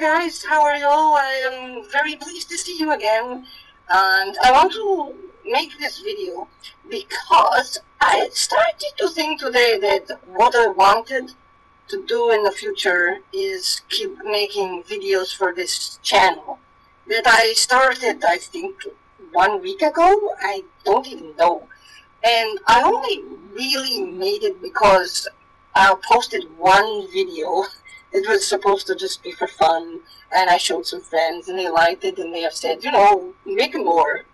guys, how are you? I am very pleased to see you again, and I want to make this video because I started to think today that what I wanted to do in the future is keep making videos for this channel that I started, I think, 1 week ago. I don't even know. And I only really made it because I posted one video. It was supposed to just be for fun, and I showed some friends, and they liked it, and they have said, make more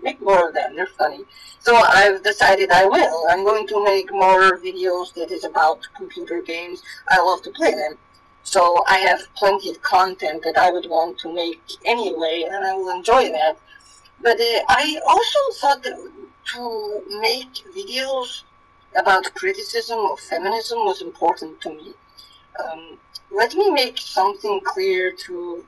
of them, they're funny. So I've decided I will. I'm going to make more videos that is about computer games. I love to play them. So I have plenty of content that I would want to make anyway, and I will enjoy that. But I also thought that to make videos about criticism of feminism was important to me. Let me make something clear to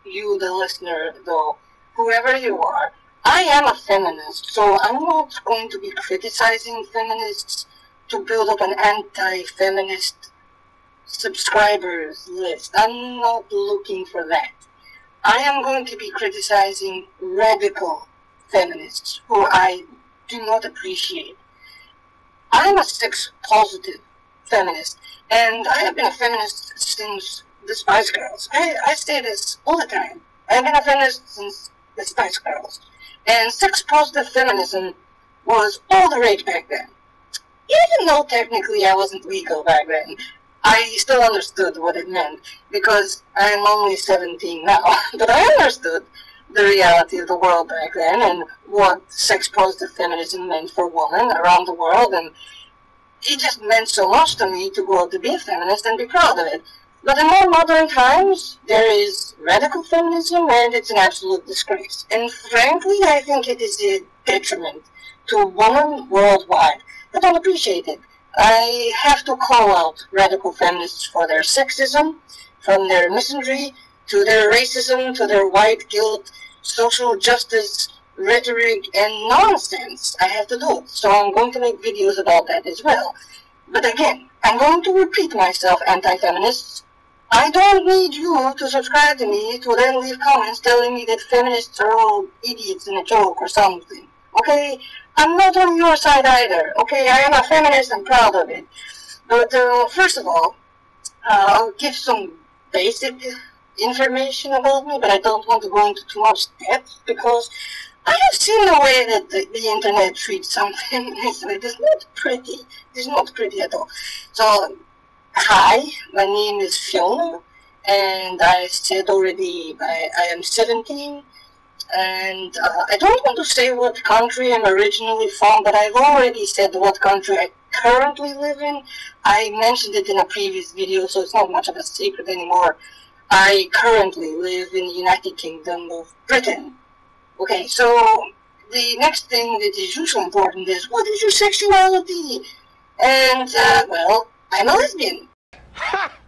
you, the listener, though, whoever you are. I am a feminist, so I'm not going to be criticizing feminists to build up an anti-feminist subscribers list. I'm not looking for that. I am going to be criticizing radical feminists who I do not appreciate. I'm a sex-positive feminist, and I have been a feminist since the Spice Girls. I say this all the time. I've been a feminist since the Spice Girls. And sex-positive feminism was all the rage back then. Even though technically I wasn't legal back then, I still understood what it meant, because I'm only 17 now. But I understood the reality of the world back then, and what sex-positive feminism meant for women around the world, and it just meant so much to me to go out to be a feminist and be proud of it. But in more modern times, there is radical feminism, and it's an absolute disgrace. And frankly, I think it is a detriment to women worldwide. I don't appreciate it. I have to call out radical feminists for their sexism, from their misandry, to their racism, to their white guilt, social justice, rhetoric, and nonsense. I have to do it, so I'm going to make videos about that as well. But again, I'm going to repeat myself, anti-feminists. I don't need you to subscribe to me to then leave comments telling me that feminists are all idiots and a joke or something. Okay? I'm not on your side either. Okay? I am a feminist and proud of it. But first of all, I'll give some basic information about me, but I don't want to go into too much depth because I have seen the way that the internet treats some feminists. It is not pretty. It is not pretty at all. So, hi, my name is Fiona, and I said already I am 17, and I don't want to say what country I'm originally from, but I've already said what country I currently live in. I mentioned it in a previous video, so it's not much of a secret anymore. I currently live in the United Kingdom of Britain. Okay, so the next thing that is usually important is, what is your sexuality? And, well, I'm a lesbian. Ha!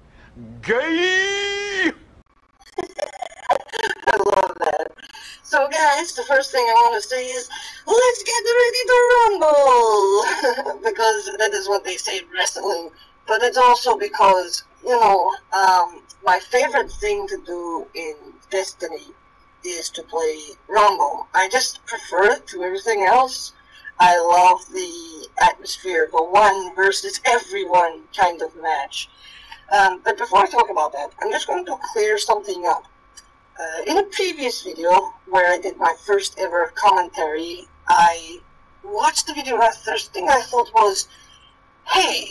Gay! I love that. So, guys, the first thing I want to say is, let's get ready to rumble! Because that is what they say in wrestling. But it's also because, my favorite thing to do in Destiny is to play Rumble. I just prefer it to everything else. I love the atmosphere of a one versus everyone kind of match. But before I talk about that, I'm just going to clear something up. In a previous video, where I did my first ever commentary, I watched the video and the first thing I thought was, hey,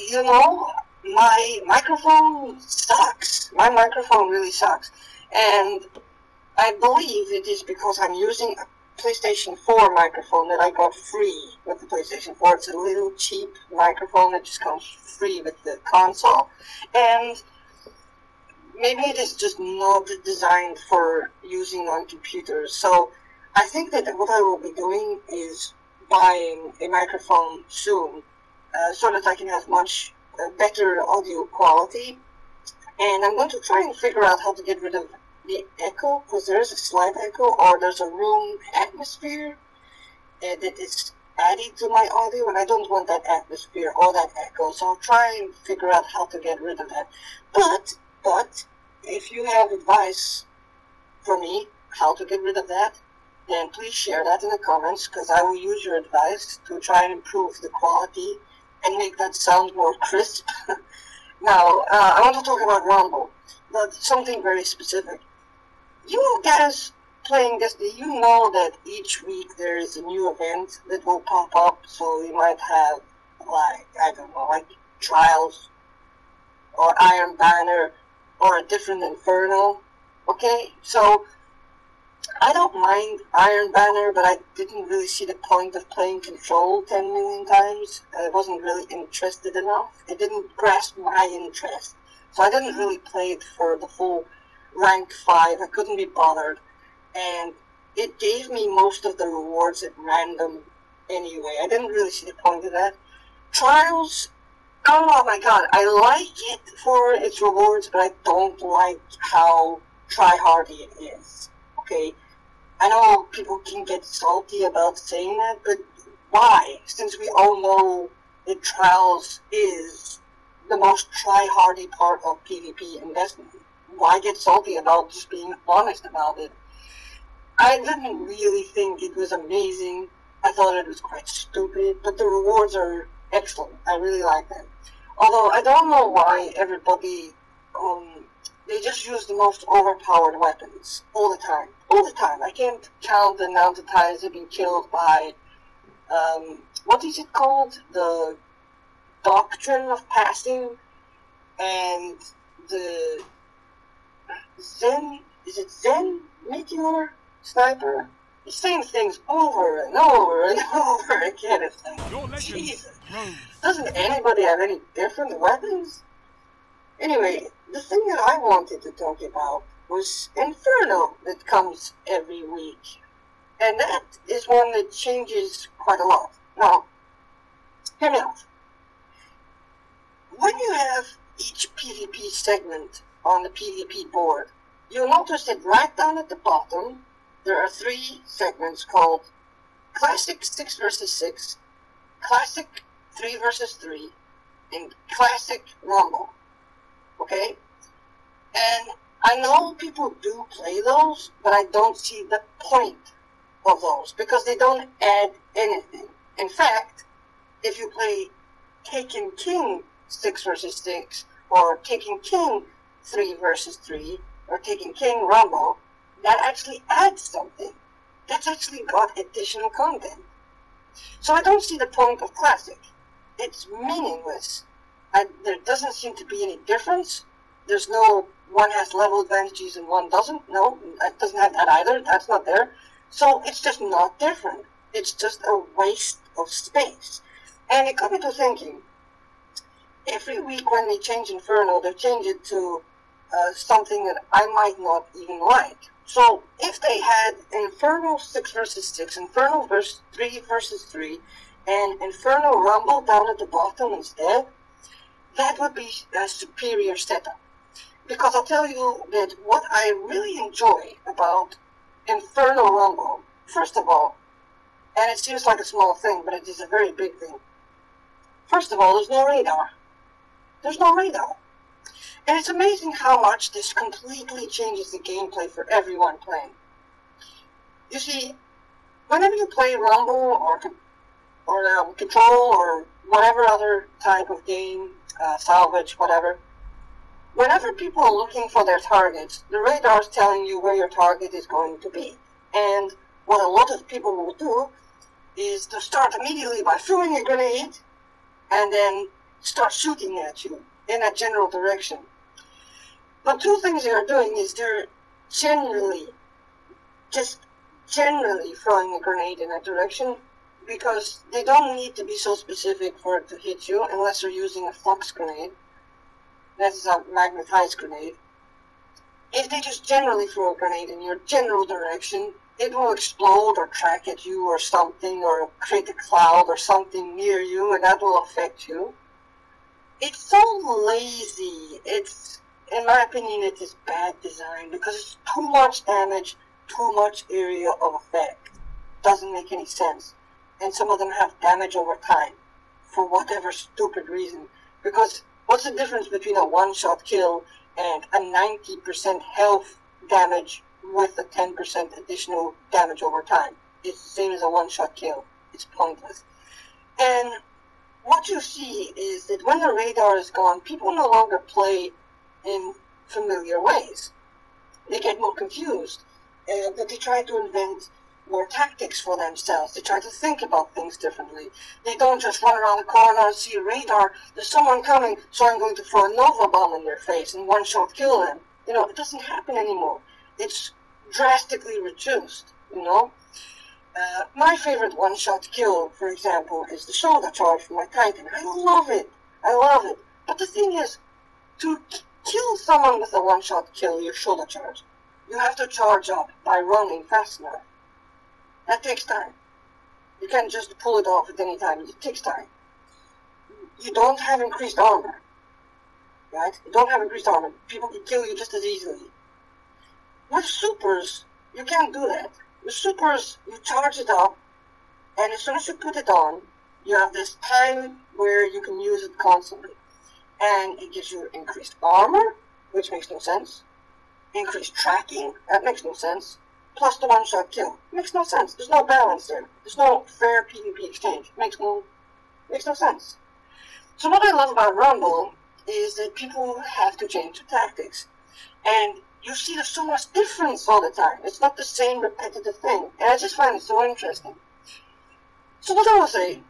my microphone sucks. My microphone really sucks. And I believe it is because I'm using a PlayStation 4 microphone that I got free with the PlayStation 4. It's a little cheap microphone that just comes free with the console. And maybe it is just not designed for using on computers. So I think that what I will be doing is buying a microphone soon, so that I can have much better audio quality. And I'm going to try and figure out how to get rid of the echo, because there is a slight echo, or there's a room atmosphere that is added to my audio, and I don't want that atmosphere or that echo, so I'll try and figure out how to get rid of that. But if you have advice for me how to get rid of that, then please share that in the comments, because I will use your advice to try and improve the quality and make that sound more crisp. Now, I want to talk about Rumble, but something very specific. You guys playing Destiny, you know that each week there is a new event that will pop up, so you might have, like, I don't know, like Trials, or Iron Banner, or a different Inferno, okay? So, I don't mind Iron Banner, but I didn't really see the point of playing Control 10 million times. I wasn't really interested enough. It didn't grasp my interest. So I didn't really play it for the full rank 5. I couldn't be bothered. And it gave me most of the rewards at random anyway. I didn't really see the point of that. Trials, oh my god, I like it for its rewards, but I don't like how try-hardy it is. Okay, I know people can get salty about saying that, but why? Since we all know that Trials is the most try-hardy part of PvP in Destiny. Why get salty about just being honest about it? I didn't really think it was amazing. I thought it was quite stupid, but the rewards are excellent. I really like them. Although I don't know why everybody, they just use the most overpowered weapons all the time. All the time. I can't count the amount of times they've been killed by, what is it called? The Doctrine of Passing and the Zen, is it Zen Meteor Sniper? The same things over and over and over again. It's like, Jesus. Doesn't anybody have any different weapons? Anyway, the thing that I wanted to talk about was Inferno that comes every week. And that is one that changes quite a lot. Now, hear me out. When you have each PvP segment on the PvP board, you'll notice that right down at the bottom, there are 3 segments called Classic 6 vs 6, Classic 3 vs 3, and Classic Rumble. Okay? And I know people do play those, but I don't see the point of those, because they don't add anything. In fact, if you play Taken King 6 vs 6, or Taken King 3 vs 3, or Taken King Rumble, that actually adds something. That's actually got additional content. So I don't see the point of Classic. It's meaningless. There doesn't seem to be any difference. There's no one has level advantages and one doesn't. No, it doesn't have that either. That's not there. So it's just not different. It's just a waste of space. And it got me to thinking, every week when they change Inferno, they change it to something that I might not even like. So if they had Inferno 6 vs 6, Inferno 3 vs 3, and Inferno Rumble down at the bottom instead, that would be a superior setup. Because I'll tell you that what I really enjoy about Inferno Rumble, first of all, and it seems like a small thing, but it is a very big thing. First of all, there's no radar. There's no radar. And it's amazing how much this completely changes the gameplay for everyone playing. You see, whenever you play Rumble or Control or whatever other type of game, Salvage, whatever, whenever people are looking for their targets, the radar is telling you where your target is going to be. And what a lot of people will do is to start immediately by throwing a grenade and then start shooting at you in a general direction. But 2 things they are doing is they're generally throwing a grenade in that direction, because they don't need to be so specific for it to hit you unless you're using a flux grenade. That is a magnetized grenade. If they just generally throw a grenade in your general direction, it will explode or track at you or something, or create a cloud or something near you, and that will affect you. It's so lazy. In my opinion, it is bad design, because it's too much damage, too much area of effect. Doesn't make any sense. And some of them have damage over time, for whatever stupid reason. Because what's the difference between a one-shot kill and a 90% health damage with a 10% additional damage over time. It's the same as a one-shot kill. It's pointless. And what you see is that when the radar is gone, people no longer play in familiar ways. They get more confused, but they try to invent more tactics for themselves. They try to think about things differently. They don't just run around the corner and see a radar. There's someone coming, so I'm going to throw a Nova bomb in their face and one-shot kill them. You know, it doesn't happen anymore. It's drastically reduced, you know. My favorite one-shot kill, for example, is the shoulder charge from my Titan. I love it. I love it. But the thing is, to kill someone with a one-shot kill, your shoulder charge, you have to charge up by running fast enough. That takes time. You can't just pull it off at any time. It takes time. You don't have increased armor, right? You don't have increased armor. People can kill you just as easily. With supers, you can't do that. With supers, you charge it up, and as soon as you put it on, you have this time where you can use it constantly. And it gives you increased armor, which makes no sense. Increased tracking, that makes no sense. Plus the one-shot kill. Makes no sense. There's no balance there. There's no fair PvP exchange. Makes no sense. So what I love about Rumble is that people have to change their tactics. And you see there's so much difference all the time. It's not the same repetitive thing. And I just find it so interesting. So what I will say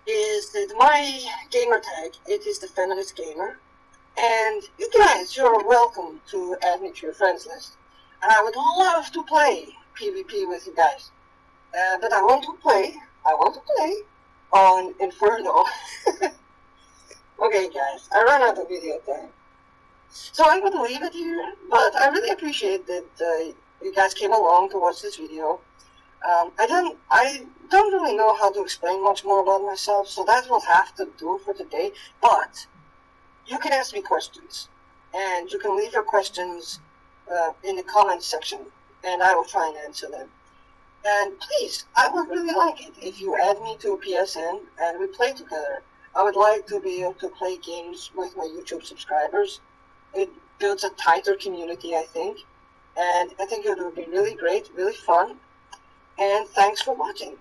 is that my gamer tag, it is the Feminist Gamer. And you guys, you're welcome to add me to your friends list. And I would love to play PvP with you guys. But I want to play on Inferno. Okay guys, I ran out of video time. So I'm going to leave it here, but I really appreciate that you guys came along to watch this video. I don't really know how to explain much more about myself, so that will have to do for today. But you can ask me questions, and you can leave your questions in the comments section, and I will try and answer them. And please, I would really like it if you add me to a PSN and we play together. I would like to be able to play games with my YouTube subscribers. It builds a tighter community, I think. And I think it would be really great, really fun. And thanks for watching.